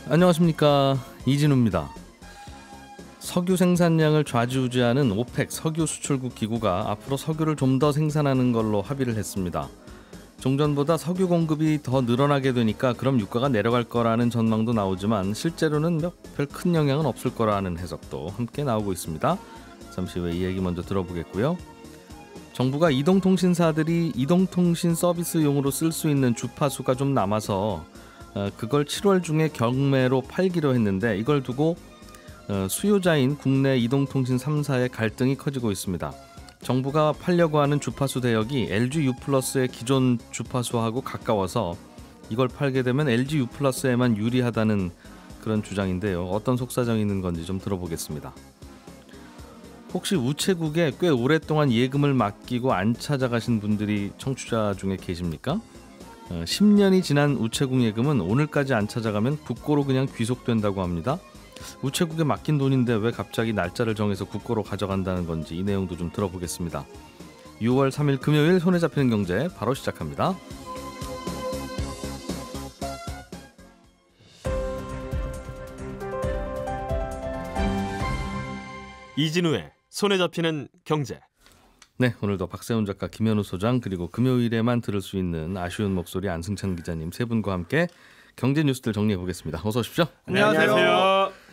안녕하십니까, 이진우입니다. 석유 생산량을 좌지우지하는 오펙 석유 수출국 기구가 앞으로 석유를 좀 더 생산하는 걸로 합의를 했습니다. 종전보다 석유 공급이 더 늘어나게 되니까 그럼 유가가 내려갈 거라는 전망도 나오지만 실제로는 별 큰 영향은 없을 거라는 해석도 함께 나오고 있습니다. 잠시 후에 이 얘기 먼저 들어보겠고요. 정부가 이동통신사들이 이동통신 서비스용으로 쓸 수 있는 주파수가 좀 남아서 그걸 7월 중에 경매로 팔기로 했는데, 이걸 두고 수요자인 국내 이동통신 3사의 갈등이 커지고 있습니다. 정부가 팔려고 하는 주파수 대역이 LG U+의 기존 주파수하고 가까워서 이걸 팔게 되면 LG U+에만 유리하다는 그런 주장인데요. 어떤 속사정이 있는 건지 좀 들어보겠습니다. 혹시 우체국에 꽤 오랫동안 예금을 맡기고 안 찾아가신 분들이 청취자 중에 계십니까? 10년이 지난 우체국 예금은 오늘까지 안 찾아가면 국고로 그냥 귀속된다고 합니다. 우체국에 맡긴 돈인데 왜 갑자기 날짜를 정해서 국고로 가져간다는 건지 이 내용도 좀 들어보겠습니다. 6월 3일 금요일 손에 잡히는 경제 바로 시작합니다. 이진우의 손에 잡히는 경제. 네, 오늘도 박세훈 작가, 김현우 소장, 그리고 금요일에만 들을 수 있는 아쉬운 목소리 안승찬 기자님 세 분과 함께 경제 뉴스들 정리해 보겠습니다. 어서 오십시오. 안녕하세요.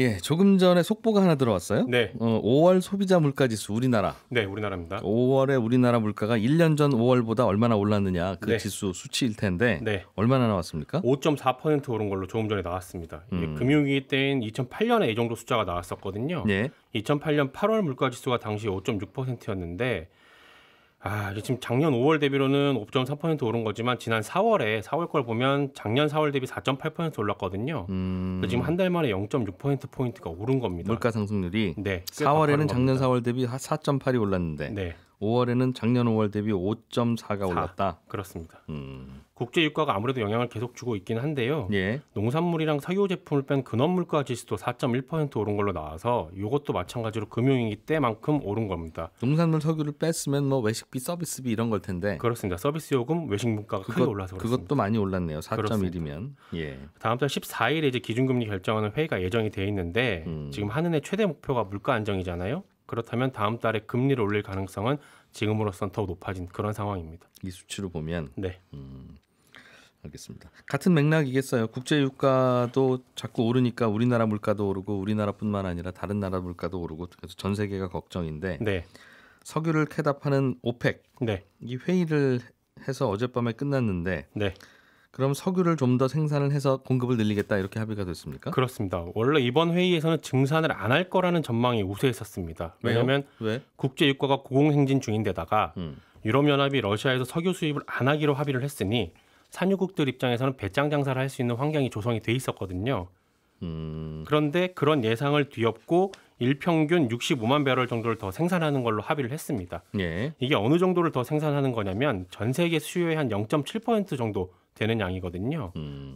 예, 조금 전에 속보가 하나 들어왔어요. 네. 5월 소비자 물가지수 우리나라. 네, 우리나라입니다. 5월에 우리나라 물가가 1년 전 5월보다 얼마나 올랐느냐, 그 네. 지수 수치일 텐데 네. 얼마나 나왔습니까? 5.4% 오른 걸로 조금 전에 나왔습니다. 이게 금융위기 때인 2008년에 이 정도 숫자가 나왔었거든요. 네. 2008년 8월 물가지수가 당시 5.6%였는데 이게 지금 작년 5월 대비로는 5.4% 오른 거지만 지난 4월 걸 보면 작년 4월 대비 4.8% 올랐거든요. 지금 한 달 만에 0.6%포인트가 오른 겁니다. 물가 상승률이 네, 4월에는 작년 겁니다. 4월 대비 4.8이 올랐는데 네. 5월에는 작년 5월 대비 5.4가 올랐다. 그렇습니다. 국제 유가가 아무래도 영향을 계속 주고 있긴 한데요. 예. 농산물이랑 석유 제품을 뺀 근원물가 지수도 4.1% 오른 걸로 나와서 이것도 마찬가지로 금융위기 때만큼 오른 겁니다. 농산물 석유를 뺐으면 뭐 외식비, 서비스비 이런 걸 텐데. 그렇습니다. 서비스 요금, 외식 물가가 크게 올라서 그렇습니다. 그것도 많이 올랐네요. 4.1이면. 예. 다음 달 14일에 이제 기준금리 결정하는 회의가 예정이 돼 있는데 지금 한은의 최대 목표가 물가 안정이잖아요. 그렇다면 다음 달에 금리를 올릴 가능성은 지금으로선 더 높아진 그런 상황입니다. 이 수치로 보면. 네. 알겠습니다. 같은 맥락이겠어요. 국제 유가도 자꾸 오르니까 우리나라 물가도 오르고 우리나라뿐만 아니라 다른 나라 물가도 오르고, 그래서 전 세계가 걱정인데. 네. 석유를 캐다 파는 오펙. 네. 이 회의를 해서 어젯밤에 끝났는데. 네. 그럼 석유를 좀 더 생산을 해서 공급을 늘리겠다, 이렇게 합의가 됐습니까? 그렇습니다. 원래 이번 회의에서는 증산을 안 할 거라는 전망이 우세했었습니다. 왜냐하면 왜? 국제 유가가 고공행진 중인데다가 유럽연합이 러시아에서 석유 수입을 안 하기로 합의를 했으니 산유국들 입장에서는 배짱 장사를 할 수 있는 환경이 조성이 돼 있었거든요. 그런데 그런 예상을 뒤엎고 일평균 65만 배럴 정도를 더 생산하는 걸로 합의를 했습니다. 예. 이게 어느 정도를 더 생산하는 거냐면 전 세계 수요의 한 0.7% 정도 되는 양이거든요.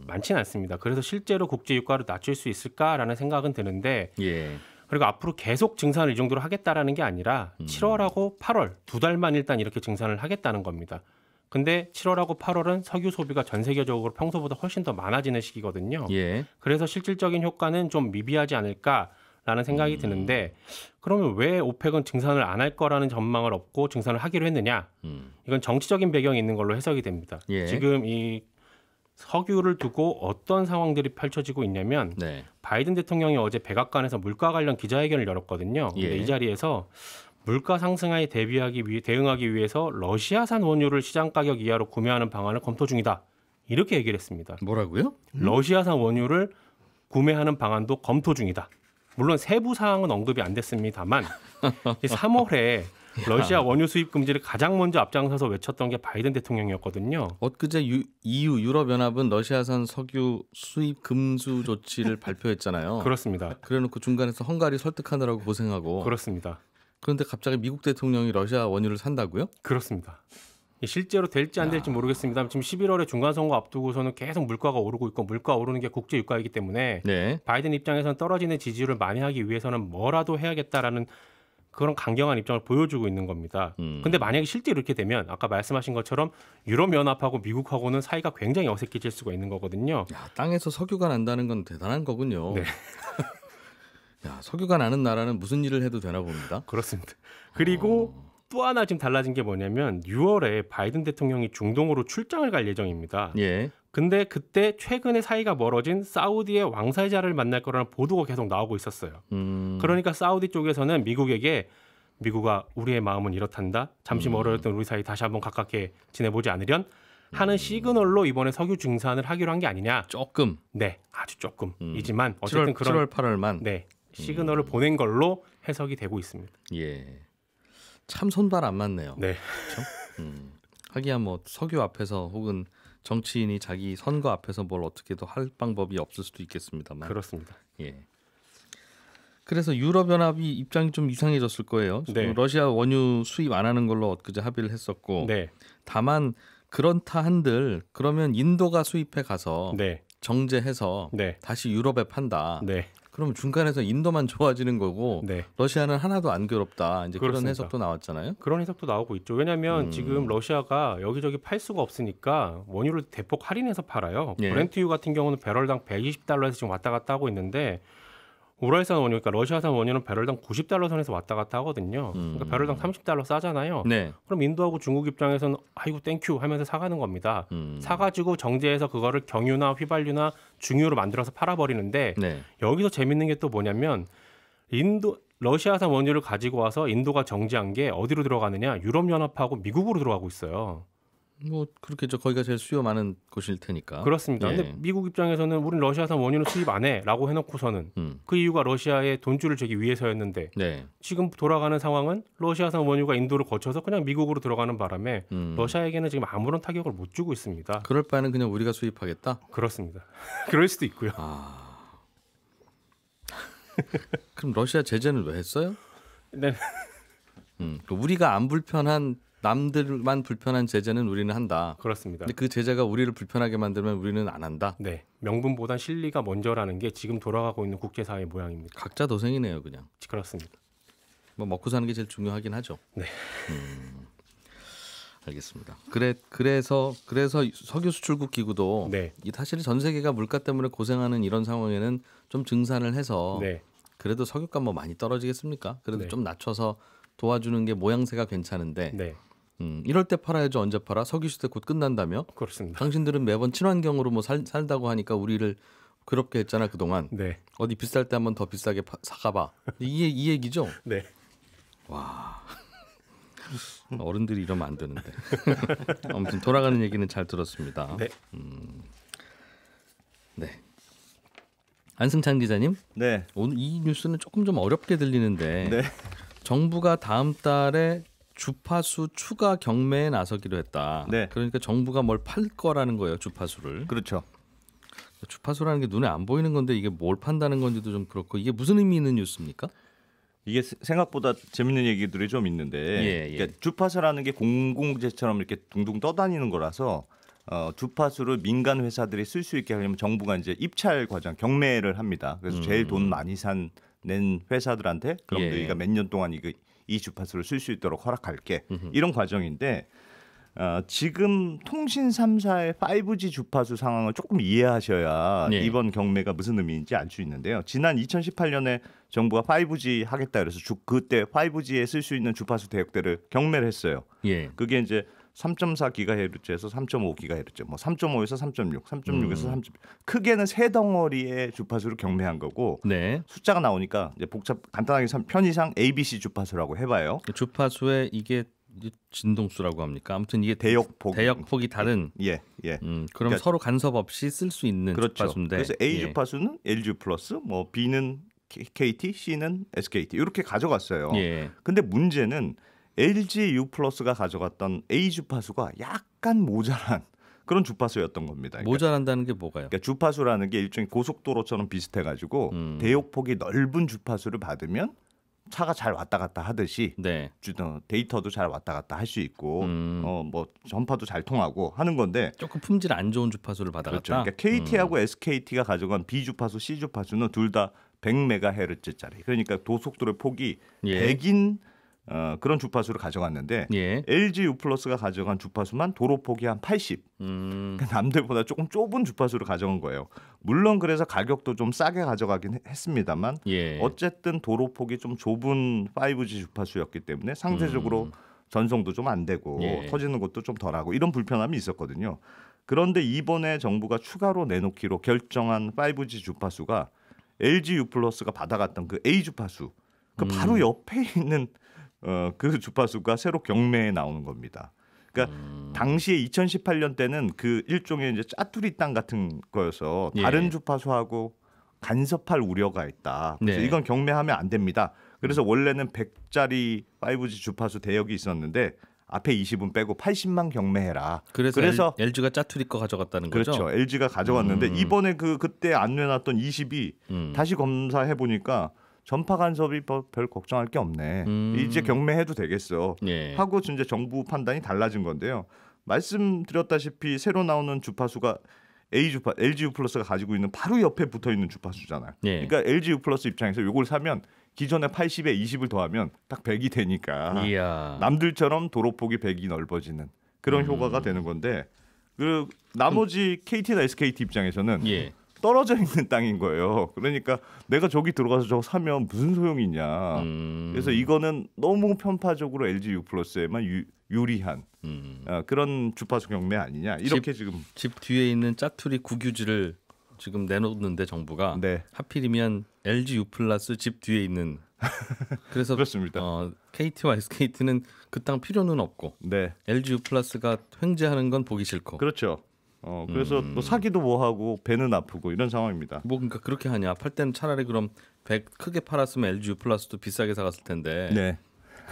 많지는 않습니다. 그래서 실제로 국제 유가를 낮출 수 있을까라는 생각은 드는데, 예. 그리고 앞으로 계속 증산을 이 정도로 하겠다라는 게 아니라 7월하고 8월 두 달만 일단 이렇게 증산을 하겠다는 겁니다. 근데 7월하고 8월은 석유 소비가 전 세계적으로 평소보다 훨씬 더 많아지는 시기거든요. 예. 그래서 실질적인 효과는 좀 미비하지 않을까라는 생각이 드는데, 그러면 왜 오펙은 증산을 안 할 거라는 전망을 얻고 증산을 하기로 했느냐? 이건 정치적인 배경이 있는 걸로 해석이 됩니다. 예. 지금 이 석유를 두고 어떤 상황들이 펼쳐지고 있냐면, 네. 바이든 대통령이 어제 백악관에서 물가 관련 기자회견을 열었거든요. 근데 예. 이 자리에서 물가 상승에 대응하기 위해서 러시아산 원유를 시장 가격 이하로 구매하는 방안을 검토 중이다, 이렇게 얘기를 했습니다. 뭐라고요? 러시아산 원유를 구매하는 방안도 검토 중이다. 물론 세부 사항은 언급이 안 됐습니다만 3월에 러시아 원유 수입 금지를 가장 먼저 앞장서서 외쳤던 게 바이든 대통령이었거든요. 엊그제 EU 유럽연합은 러시아산 석유 수입 금수 조치를 발표했잖아요. 그렇습니다. 그래놓고 중간에서 헝가리 설득하느라고 고생하고. 그렇습니다. 그런데 갑자기 미국 대통령이 러시아 원유를 산다고요? 그렇습니다. 실제로 될지 안 될지 모르겠습니다. 지금 11월에 중간선거 앞두고서는 계속 물가가 오르고 있고, 물가 오르는 게 국제 유가이기 때문에 네. 바이든 입장에서는 떨어지는 지지율을 많이 하기 위해서는 뭐라도 해야겠다라는 그런 강경한 입장을 보여주고 있는 겁니다. 근데 만약에 실제로 이렇게 되면 아까 말씀하신 것처럼 유럽연합하고 미국하고는 사이가 굉장히 어색해질 수가 있는 거거든요. 야, 땅에서 석유가 난다는 건 대단한 거군요. 네. 야, 석유가 나는 나라는 무슨 일을 해도 되나 봅니다. 그렇습니다. 그리고 또 하나 지금 달라진 게 뭐냐면 6월에 바이든 대통령이 중동으로 출장을 갈 예정입니다. 예. 근데 그때 최근에 사이가 멀어진 사우디의 왕세자를 만날 거라는 보도가 계속 나오고 있었어요. 그러니까 사우디 쪽에서는 미국에게 미국아 우리의 마음은 이렇단다. 잠시 멀어졌던 우리 사이 다시 한번 가깝게 지내보지 않으련 하는 시그널로 이번에 석유 증산을 하기로 한 게 아니냐. 조금. 네, 아주 조금이지만 어쨌든 7월 8월만. 네, 시그널을 보낸 걸로 해석이 되고 있습니다. 예. 참 손발 안 맞네요. 네. 그렇죠? 하기야 뭐 석유 앞에서 혹은 정치인이 자기 선거 앞에서 뭘 어떻게도 할 방법이 없을 수도 있겠습니다만. 그렇습니다. 예. 그래서 유럽연합이 입장이 좀 이상해졌을 거예요. 네. 러시아 원유 수입 안 하는 걸로 엊그제 합의를 했었고, 네. 다만 그렇다 한들 그러면 인도가 수입해 가서 네. 정제해서 네. 다시 유럽에 판다. 네. 그러면 중간에서 인도만 좋아지는 거고 네. 러시아는 하나도 안 괴롭다. 이제 그런 그렇습니다. 해석도 나왔잖아요. 그런 해석도 나오고 있죠. 왜냐하면 지금 러시아가 여기저기 팔 수가 없으니까 원유를 대폭 할인해서 팔아요. 예. 브렌트유 같은 경우는 배럴당 120달러에서 지금 왔다 갔다 하고 있는데 우랄산 원유, 그러니까 러시아산 원유는 배럴당 90달러 선에서 왔다 갔다 하거든요. 그러니까 배럴당 30달러 싸잖아요. 네. 그럼 인도하고 중국 입장에서는 아이고 땡큐 하면서 사가는 겁니다. 사가지고 정제해서 그거를 경유나 휘발유나 중유로 만들어서 팔아버리는데 네. 여기서 재밌는 게 또 뭐냐면 러시아산 원유를 가지고 와서 인도가 정제한 게 어디로 들어가느냐? 유럽연합하고 미국으로 들어가고 있어요. 뭐 그렇겠죠. 거기가 제일 수요 많은 곳일 테니까. 그렇습니다. 예. 근데 미국 입장에서는 우린 러시아산 원유는 수입 안 해라고 해놓고서는 그 이유가 러시아에 돈줄을 재기 위해서였는데 네. 지금 돌아가는 상황은 러시아산 원유가 인도를 거쳐서 그냥 미국으로 들어가는 바람에 러시아에게는 지금 아무런 타격을 못 주고 있습니다. 그럴 바에는 그냥 우리가 수입하겠다. 그렇습니다. 그럴 수도 있고요. 그럼 러시아 제재는 왜 했어요? 네. 우리가 안 불편한 남들만 불편한 제재는 우리는 한다. 그렇습니다. 근데 그 제재가 우리를 불편하게 만들면 우리는 안 한다. 네, 명분보단 실리가 먼저라는 게 지금 돌아가고 있는 국제사회의 모양입니다. 각자 도생이네요, 그냥. 그렇습니다. 뭐 먹고 사는 게 제일 중요하긴 하죠. 네. 알겠습니다. 그래서 석유 수출국 기구도 네. 사실 전 세계가 물가 때문에 고생하는 이런 상황에는 좀 증산을 해서 네. 그래도 석유값 뭐 많이 떨어지겠습니까? 그래도 네. 좀 낮춰서 도와주는 게 모양새가 괜찮은데 네. 이럴 때 팔아야죠. 언제 팔아? 석유 시대 곧 끝난다며? 그렇습니다. 당신들은 매번 친환경으로 뭐 살다고 하니까 우리를 괴롭게 했잖아 그동안. 네. 어디 비쌀 때 한번 더 비싸게 사가봐. 이 얘기죠? 네. 와. 어른들이 이러면 안 되는데. 아무튼 돌아가는 얘기는 잘 들었습니다. 네. 네. 안승찬 기자님. 네. 오늘 이 뉴스는 조금 좀 어렵게 들리는데 네. 정부가 다음 달에 주파수 추가 경매에 나서기로 했다. 네. 그러니까 정부가 뭘 팔 거라는 거예요. 주파수를. 그렇죠. 주파수라는 게 눈에 안 보이는 건데 이게 뭘 판다는 건지도 좀 그렇고 이게 무슨 의미 있는 뉴스입니까? 이게 생각보다 재밌는 얘기들이 좀 있는데 예. 그러니까 주파수라는 게 공공재처럼 이렇게 둥둥 떠다니는 거라서 주파수를 민간 회사들이 쓸 수 있게 하려면 정부가 이제 입찰 과정 경매를 합니다. 그래서 제일 돈 많이 낸 회사들한테 그럼 예. 너희가 몇 년 동안 이 주파수를 쓸 수 있도록 허락할게. 이런 과정인데 지금 통신 3사의 5G 주파수 상황을 조금 이해하셔야 네. 이번 경매가 무슨 의미인지 알 수 있는데요. 지난 2018년에 정부가 5G 하겠다 그래서 그때 5G에 쓸 수 있는 주파수 대역대를 경매를 했어요. 예. 그게 이제 3.4GHz에서 3.5GHz, 뭐 3.5에서 3.6, 3.6에서 3. 크게는 세 덩어리의 주파수를 경매한 거고 네. 숫자가 나오니까 이제 간단하게 편의상 ABC 주파수라고 해봐요. 주파수의 이게 진동수라고 합니까? 아무튼 이게 대역폭이 다른. 예. 그럼 그러니까 서로 간섭 없이 쓸 수 있는 그렇죠. 주파수인데. 그래서 A 예. 주파수는 LG 플러스, 뭐 B는 KT, C는 SKT 이렇게 가져갔어요. 예. 근데 문제는 LG U 플러스가 가져갔던 A 주파수가 약간 모자란 그런 주파수였던 겁니다. 그러니까, 모자란다는 게 뭐가요? 그러니까 주파수라는 게 일종의 고속도로처럼 비슷해가지고 대역폭이 넓은 주파수를 받으면 차가 잘 왔다 갔다 하듯이 네. 데이터도 잘 왔다 갔다 할 수 있고 뭐 전파도 잘 통하고 하는 건데 조금 품질 안 좋은 주파수를 받아갔다. 그렇죠. 그러니까 KT하고 SKT가 가져간 B 주파수, C 주파수는 둘 다 100MHz짜리. 그러니까 고속도로의 폭이 예. 100인 그런 주파수를 가져갔는데 예. LG U+가 가져간 주파수만 도로폭이 한 80. 그러니까 남들보다 조금 좁은 주파수를 가져간 거예요. 물론 그래서 가격도 좀 싸게 가져가긴 했습니다만 예. 어쨌든 도로폭이 좀 좁은 5G 주파수였기 때문에 상대적으로 전송도 좀 안 되고 예. 터지는 것도 좀 덜하고 이런 불편함이 있었거든요. 그런데 이번에 정부가 추가로 내놓기로 결정한 5G 주파수가 LG U+가 받아갔던 그 A 주파수 그 바로 옆에 있는 그 주파수가 새로 경매에 나오는 겁니다. 그러니까 당시에 2018년 때는 그 일종의 이제 짜투리 땅 같은 거여서 다른 예. 주파수하고 간섭할 우려가 있다. 그래서 네. 이건 경매하면 안 됩니다. 그래서 원래는 100짜리 5G 주파수 대역이 있었는데 앞에 20은 빼고 80만 경매해라. 그래서 LG가 짜투리 거 가져갔다는 거죠? 그렇죠. LG가 가져갔는데 이번에 그때 안 내놨던 20이 다시 검사해 보니까 전파 간섭이 별 걱정할 게 없네. 이제 경매해도 되겠어. 예. 하고 이제 정부 판단이 달라진 건데요. 말씀드렸다시피 새로 나오는 주파수가 LG U+가 가지고 있는 바로 옆에 붙어 있는 주파수잖아요. 예. 그러니까 LG U+ 입장에서 이걸 사면 기존의 80에 20을 더하면 딱 100이 되니까 이야. 남들처럼 도로폭이 100이 넓어지는 그런 효과가 되는 건데 그 나머지 KT나 SKT 입장에서는 예. 떨어져 있는 땅인 거예요. 그러니까 내가 저기 들어가서 저거 사면 무슨 소용이 있냐. 그래서 이거는 너무 편파적으로 LG U+에만 유리한 그런 주파수 경매 아니냐. 이렇게 지금 집 뒤에 있는 짜투리 국유지를 지금 내놓는데 정부가 네. 하필이면 LG U+ 집 뒤에 있는 그래서 그렇습니다. KT와 SKT는 그 땅 필요는 없고 네. LG U+가 횡재하는 건 보기 싫고 그렇죠. 그래서 뭐 사기도 뭐하고 배는 아프고 이런 상황입니다. 뭐 그러니까 그렇게 하냐 팔 때는 차라리 그럼 100 크게 팔았으면 LG U+도 비싸게 사갔을 텐데 네.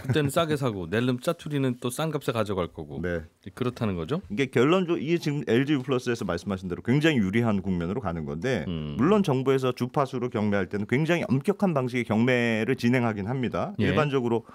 그때는 싸게 사고 낼름 짜투리는 또 싼 값에 가져갈 거고 네. 그렇다는 거죠? 이게 결론적으로 이게 지금 LG U+에서 말씀하신 대로 굉장히 유리한 국면으로 가는 건데 물론 정부에서 주파수로 경매할 때는 굉장히 엄격한 방식의 경매를 진행하긴 합니다. 예. 일반적으로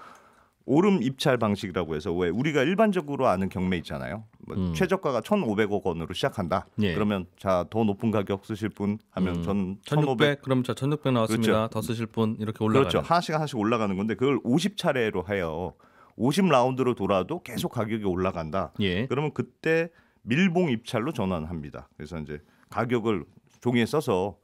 오름 입찰 방식이라고 해서 왜 우리가 일반적으로 아는 경매 있잖아요. 뭐 최저가가 1,500억 원으로 시작한다. 예. 그러면 자 더 높은 가격 쓰실 분 하면 전 1,600 그럼 자 1,600 나왔습니다. 그렇죠. 더 쓰실 분 이렇게 올라가는. 그렇죠. 하나씩 올라가는 건데 그걸 50차례로 해요. 50라운드로 돌아도 계속 가격이 올라간다. 예. 그러면 그때 밀봉 입찰로 전환합니다. 그래서 이제 가격을 종이에 써서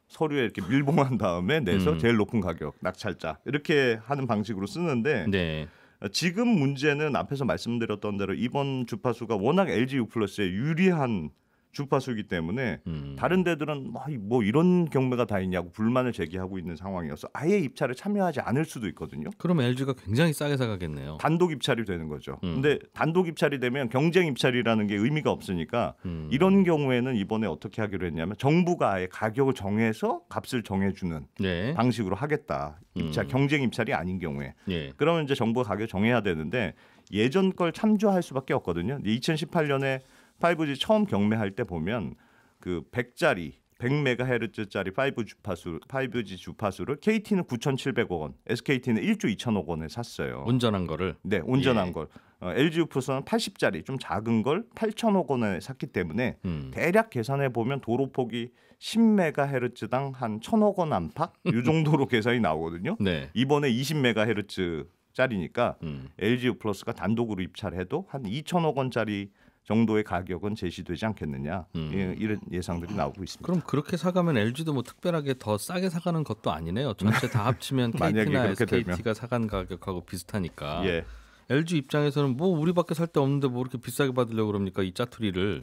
서류에 이렇게 밀봉한 다음에 내서 제일 높은 가격 낙찰자 이렇게 하는 방식으로 쓰는데 네. 지금 문제는 앞에서 말씀드렸던 대로 이번 주파수가 워낙 LG U+에 유리한 주파수이기 때문에 다른 데들은 뭐 이런 경매가 다 있냐고 불만을 제기하고 있는 상황이어서 아예 입찰에 참여하지 않을 수도 있거든요. 그럼 LG가 굉장히 싸게 사가겠네요. 단독 입찰이 되는 거죠. 근데 단독 입찰이 되면 경쟁 입찰이라는 게 의미가 없으니까 이런 경우에는 이번에 어떻게 하기로 했냐면 정부가 아예 가격을 정해서 값을 정해주는 네. 방식으로 하겠다. 입찰 경쟁 입찰이 아닌 경우에. 예. 그러면 이제 정부가 가격 정해야 되는데 예전 걸 참조할 수밖에 없거든요. 2018년에 5G 처음 경매할 때 보면 그 100짜리 100MHz짜리 5G 주파수를 KT는 9,700억 원, SKT는 1조 2천억 원에 샀어요. 온전한 거를. 네, 온전한 예. 걸. LG U+는 80짜리 좀 작은 걸 8천억 원에 샀기 때문에 대략 계산해 보면 도로폭이 10MHz당 한 1,000억 원 안팎 이 정도로 계산이 나오거든요. 네. 이번에 20MHz 짜리니까 LG U+가 단독으로 입찰해도 한 2천억 원짜리 정도의 가격은 제시되지 않겠느냐 이런 예상들이 나오고 있습니다. 그럼 그렇게 사가면 LG도 뭐 특별하게 더 싸게 사가는 것도 아니네요. 전체 다 합치면 만약에 KT나 그렇게 SKT가 되면. 사간 가격하고 비슷하니까. 예. LG 입장에서는 뭐 우리밖에 살 데 없는데 뭐 이렇게 비싸게 받으려고 그럽니까 이 짜투리를.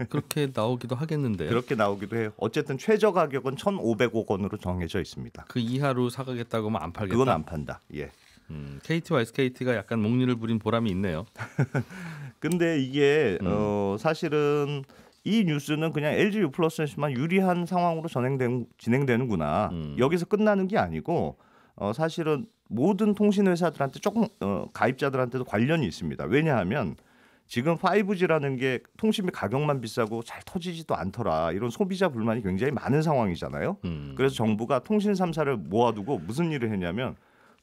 그렇게 나오기도 하겠는데요. 그렇게 나오기도 해요. 어쨌든 최저 가격은 1,500억 원으로 정해져 있습니다. 그 이하로 사가겠다고 하면 안 팔겠다. 그건 안 판다. 예. KT와 SKT가 약간 목리를 부린 보람이 있네요. 근데 이게 사실은 이 뉴스는 그냥 LG U+에만 유리한 상황으로 진행되는구나. 여기서 끝나는 게 아니고 사실은 모든 통신 회사들한테 조금 가입자들한테도 관련이 있습니다. 왜냐하면 지금 5G라는 게 통신비 가격만 비싸고 잘 터지지도 않더라. 이런 소비자 불만이 굉장히 많은 상황이잖아요. 그래서 정부가 통신 3사를 모아두고 무슨 일을 했냐면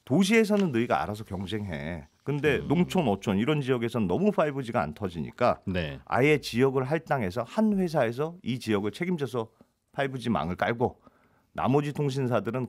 도시에서는 너희가 알아서 경쟁해. 근데 농촌, 어촌 이런 지역에서는 너무 5G가 안 터지니까 네. 아예 지역을 할당해서 한 회사에서 이 지역을 책임져서 5G 망을 깔고 나머지 통신사들은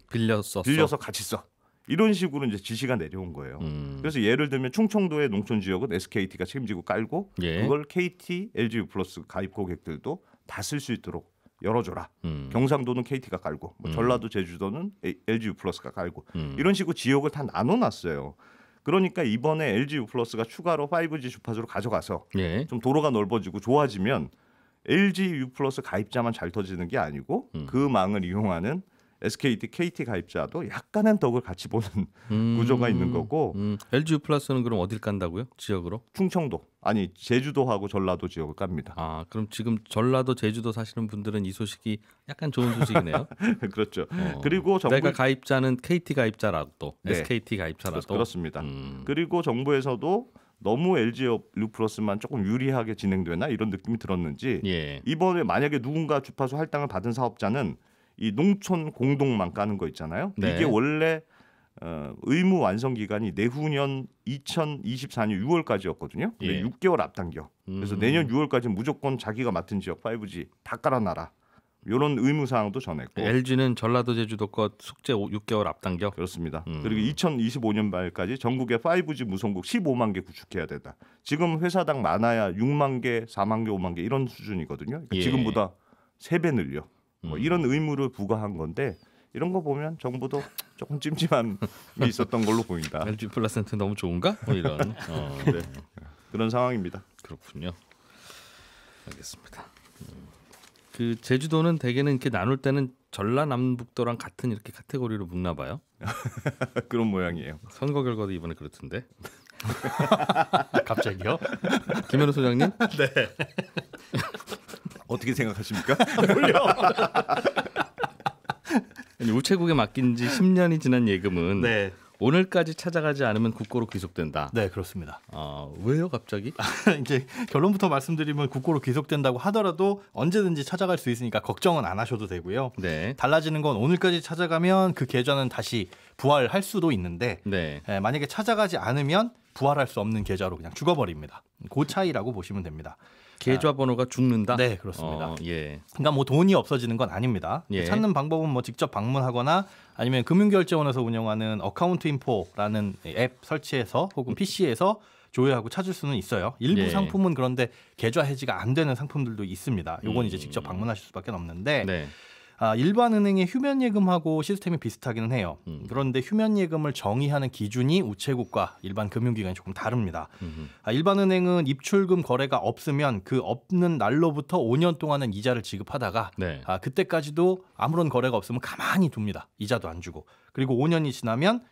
빌려서 같이 써. 이런 식으로 이제 지시가 내려온 거예요. 그래서 예를 들면 충청도의 농촌 지역은 SKT가 책임지고 깔고 예. 그걸 KT, LG 플러스 가입 고객들도 다 쓸 수 있도록 열어줘라. 경상도는 KT가 깔고 뭐 전라도, 제주도는 LG 플러스가 깔고 이런 식으로 지역을 다 나눠놨어요. 그러니까 이번에 LG 플러스가 추가로 5G 주파수로 가져가서 예. 좀 도로가 넓어지고 좋아지면 LG U 플러스 가입자만 잘 터지는 게 아니고 그 망을 이용하는 SKT, KT 가입자도 약간은 덕을 같이 보는 구조가 있는 거고. LG U 플러스는 그럼 어딜 깐다고요? 지역으로? 충청도 아니 제주도하고 전라도 지역을 깝니다. 아 그럼 지금 전라도, 제주도 사시는 분들은 이 소식이 약간 좋은 소식이네요. 그렇죠. 그리고 정부 내가 가입자는 KT 가입자라도 또 네. SKT 가입자라도 그렇습니다. 그리고 정부에서도 너무 LG U 플러스만 조금 유리하게 진행되나 이런 느낌이 들었는지 예. 이번에 만약에 누군가 주파수 할당을 받은 사업자는 이 농촌 공동망 까는 거 있잖아요. 네. 이게 원래 의무 완성 기간이 내후년 2024년 6월까지였거든요. 근데 예. 6개월 앞당겨. 그래서 내년 6월까지 무조건 자기가 맡은 지역 5G 다 깔아놔라. 이런 의무 사항도 전했고. LG는 전라도, 제주도 것 숙제 6개월 앞당겨. 그렇습니다. 그리고 2025년 말까지 전국에 5G 무송국 15만 개 구축해야 된다. 지금 회사당 많아야 6만 개, 4만 개, 5만 개 이런 수준이거든요. 그러니까 예. 지금보다 3배 늘려. 뭐 이런 의무를 부과한 건데 이런 거 보면 정부도 조금 찜찜함이 있었던 걸로 보인다. LG 플러스한테 너무 좋은가? 뭐 이런 네. 그런 상황입니다. 그렇군요. 알겠습니다. 그 제주도는 대개는 이렇게 나눌 때는 전라남북도랑 같은 이렇게 카테고리로 묶나 봐요. 그런 모양이에요. 선거 결과도 이번에 그렇던데. 갑자기요? 김현우 소장님? 네. 어떻게 생각하십니까? 아니, 우체국에 맡긴 지 10년이 지난 예금은 네. 오늘까지 찾아가지 않으면 국고로 귀속된다. 네, 그렇습니다. 왜요, 갑자기? 이제 결론부터 말씀드리면 국고로 귀속된다고 하더라도 언제든지 찾아갈 수 있으니까 걱정은 안 하셔도 되고요. 네. 달라지는 건 오늘까지 찾아가면 그 계좌는 다시 부활할 수도 있는데 네. 만약에 찾아가지 않으면 부활할 수 없는 계좌로 그냥 죽어버립니다. 그 차이라고 보시면 됩니다. 계좌번호가 죽는다. 네, 그렇습니다. 예. 그러니까 뭐 돈이 없어지는 건 아닙니다. 예. 찾는 방법은 뭐 직접 방문하거나 아니면 금융결제원에서 운영하는 어카운트 인포라는 앱 설치해서 혹은 PC에서 조회하고 찾을 수는 있어요. 일부 예. 상품은 그런데 계좌 해지가 안 되는 상품들도 있습니다. 요건 이제 직접 방문하실 수밖에 없는데 네. 일반 은행의 휴면 예금하고 시스템이 비슷하기는 해요. 그런데 휴면 예금을 정의하는 기준이 우체국과 일반 금융기관이 조금 다릅니다. 일반 은행은 입출금 거래가 없으면 그 없는 날로부터 5년 동안은 이자를 지급하다가 네. 그때까지도 아무런 거래가 없으면 가만히 둡니다. 이자도 안 주고. 그리고 5년이 지나면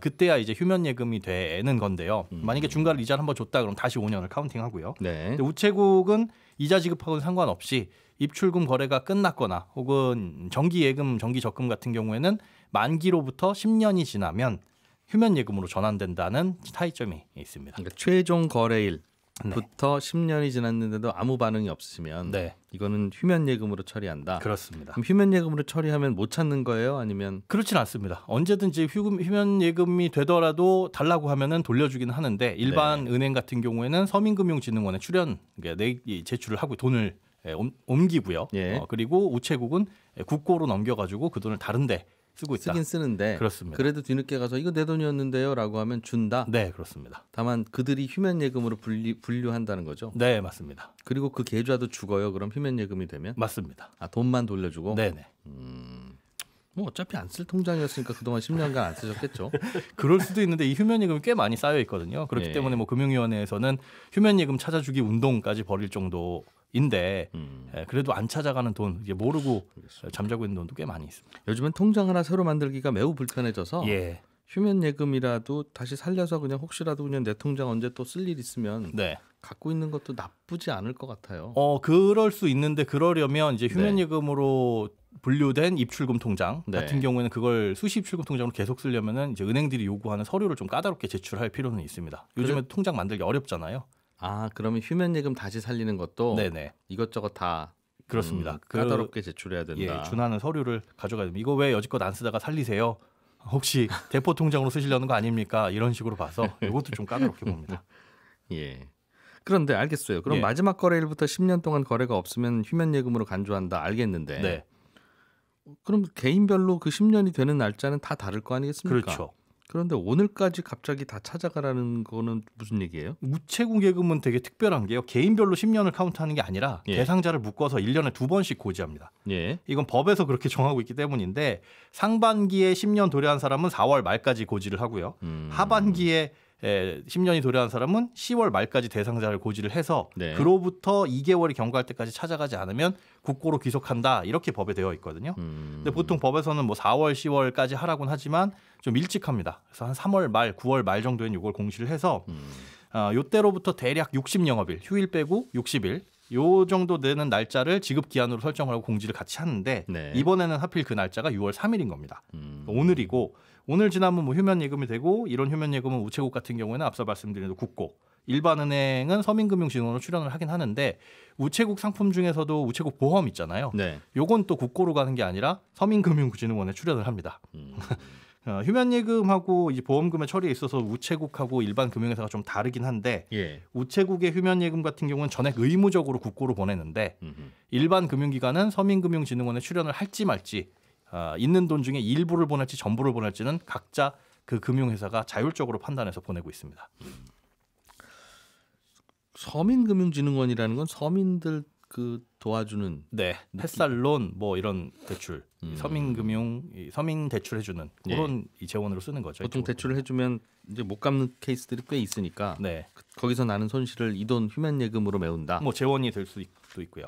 그때야 이제 휴면 예금이 되는 건데요. 만약에 중간에 이자를 한번 줬다 그러면 다시 5년을 카운팅하고요. 네. 근데 우체국은 이자 지급하고는 상관없이 입출금 거래가 끝났거나 혹은 정기 예금, 정기 적금 같은 경우에는 만기로부터 10년이 지나면 휴면 예금으로 전환된다는 차이점이 있습니다. 그러니까 최종 거래일부터 네. 10년이 지났는데도 아무 반응이 없으면 네, 이거는 휴면 예금으로 처리한다. 그렇습니다. 그럼 휴면 예금으로 처리하면 못 찾는 거예요? 아니면 그렇진 않습니다. 언제든지 휴면 예금이 되더라도 달라고 하면은 돌려주기는 하는데 일반 은행 같은 경우에는 서민금융진흥원에 제출을 하고 돈을 옮기고요. 예. 그리고 우체국은 국고로 넘겨가지고 그 돈을 다른데 쓰고 있다. 쓰긴 쓰는데 그렇습니다. 그래도 뒤늦게 가서 이거 내 돈이었는데요라고 하면 준다. 네, 그렇습니다. 다만 그들이 휴면 예금으로 분류한다는 거죠. 네, 맞습니다. 그리고 그 계좌도 죽어요. 그럼 휴면 예금이 되면 맞습니다. 돈만 돌려주고. 네네. 뭐 어차피 안 쓸 통장이었으니까 그동안 10년간 안 쓰셨겠죠. 그럴 수도 있는데 이 휴면 예금이 꽤 많이 쌓여 있거든요. 그렇기 예. 때문에 뭐 금융위원회에서는 휴면 예금 찾아주기 운동까지 벌일 정도인데 그래도 안 찾아가는 돈 이게 모르고 잠자고 있는 돈도 꽤 많이 있습니다. 요즘은 통장 하나 새로 만들기가 매우 불편해져서 예. 휴면 예금이라도 다시 살려서 그냥 혹시라도 그냥 내 통장 언제 또 쓸 일 있으면 네. 갖고 있는 것도 나쁘지 않을 것 같아요. 그럴 수 있는데 그러려면 이제 휴면 네. 예금으로 분류된 입출금 통장 네. 같은 경우에는 그걸 수시 입출금 통장으로 계속 쓰려면은 이제 은행들이 요구하는 서류를 좀 까다롭게 제출할 필요는 있습니다. 요즘에 통장 만들기 어렵잖아요. 그러면 휴면 예금 다시 살리는 것도 네네. 이것저것 다 그렇습니다. 까다롭게 제출해야 된다. 준하는 서류를 가져가야 됩니다. 이거 왜 여지껏 안 쓰다가 살리세요? 혹시 대포 통장으로 쓰시려는 거 아닙니까? 이런 식으로 봐서 이것도 좀 까다롭게 봅니다. 예. 그런데 알겠어요. 그럼 예. 마지막 거래일부터 10년 동안 거래가 없으면 휴면 예금으로 간주한다. 알겠는데. 네, 그럼 개인별로 그 10년이 되는 날짜는 다 다를 거 아니겠습니까? 그렇죠. 그런데 오늘까지 갑자기 다 찾아가라는 거는 무슨 얘기예요? 우체국 예금은 되게 특별한 게요. 개인별로 10년을 카운트하는 게 아니라 예. 대상자를 묶어서 1년에 2번씩 고지합니다. 예. 이건 법에서 그렇게 정하고 있기 때문인데 상반기에 10년 도래한 사람은 4월 말까지 고지를 하고요. 하반기에 10년이 도래한 사람은 10월 말까지 대상자를 고지를 해서 네. 그로부터 2개월이 경과할 때까지 찾아가지 않으면 국고로 귀속한다 이렇게 법에 되어 있거든요. 근데 보통 법에서는 뭐 4월, 10월까지 하라고는 하지만 좀 일찍 합니다. 그래서 한 3월 말, 9월 말 정도엔 이걸 공시를 해서 요때로부터 대략 60영업일, 휴일 빼고 60일 요 정도 되는 날짜를 지급 기한으로 설정을 하고 공지를 같이 하는데 네. 이번에는 하필 그 날짜가 6월 3일인 겁니다. 오늘이고 오늘 지나면 뭐 휴면 예금이 되고 이런 휴면 예금은 우체국 같은 경우에는 앞서 말씀드린 국고, 일반은행은 서민금융진흥원으로 출연을 하긴 하는데 우체국 상품 중에서도 우체국 보험 있잖아요. 네. 요건 또 국고로 가는 게 아니라 서민금융진흥원에 출연을 합니다. 휴면 예금하고 이제 보험금의 처리에 있어서 우체국하고 일반 금융회사가 좀 다르긴 한데 예. 우체국의 휴면 예금 같은 경우는 전액 의무적으로 국고로 보내는데 일반 금융기관은 서민금융진흥원에 출연을 할지 말지 있는 돈 중에 일부를 보낼지 전부를 보낼지는 각자 그 금융회사가 자율적으로 판단해서 보내고 있습니다. 서민금융진흥원이라는 건 서민들 그 도와주는 네, 햇살론 뭐 이런 대출, 서민금융, 서민 대출해주는 그런 이 재원으로 쓰는 거죠. 보통 이쪽으로. 대출을 해주면 이제 못 갚는 케이스들이 꽤 있으니까 네, 거기서 나는 손실을 이 돈 휴면 예금으로 메운다. 뭐 재원이 될 수도 있고요.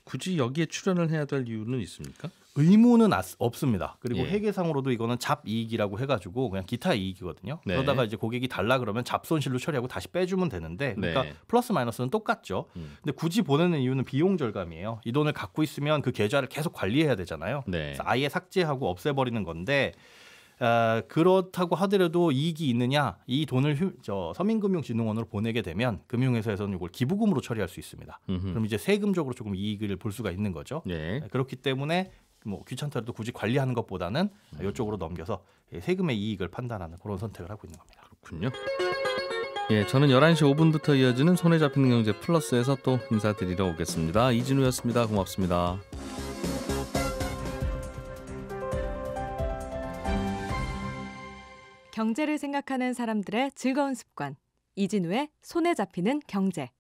굳이 여기에 출연을 해야 될 이유는 있습니까? 의무는 없습니다. 그리고 예. 회계상으로도 이거는 잡이익이라고 해가지고 그냥 기타 이익이거든요. 네. 그러다가 이제 고객이 달라 그러면 잡손실로 처리하고 다시 빼주면 되는데 그러니까 네. 플러스 마이너스는 똑같죠. 근데 굳이 보내는 이유는 비용 절감이에요. 이 돈을 갖고 있으면 그 계좌를 계속 관리해야 되잖아요. 네. 그래서 아예 삭제하고 없애버리는 건데 그렇다고 하더라도 이익이 있느냐? 이 돈을 서민금융진흥원으로 보내게 되면 금융회사에서는 이걸 기부금으로 처리할 수 있습니다. 그럼 이제 세금적으로 조금 이익을 볼 수가 있는 거죠. 네. 그렇기 때문에 뭐 귀찮더라도 굳이 관리하는 것보다는 이쪽으로 넘겨서 세금의 이익을 판단하는 그런 선택을 하고 있는 겁니다. 그렇군요. 예, 저는 11시 5분부터 이어지는 손에 잡히는 경제 플러스에서 또 인사드리러 오겠습니다. 이진우였습니다. 고맙습니다. 경제를 생각하는 사람들의 즐거운 습관. 이진우의 손에 잡히는 경제.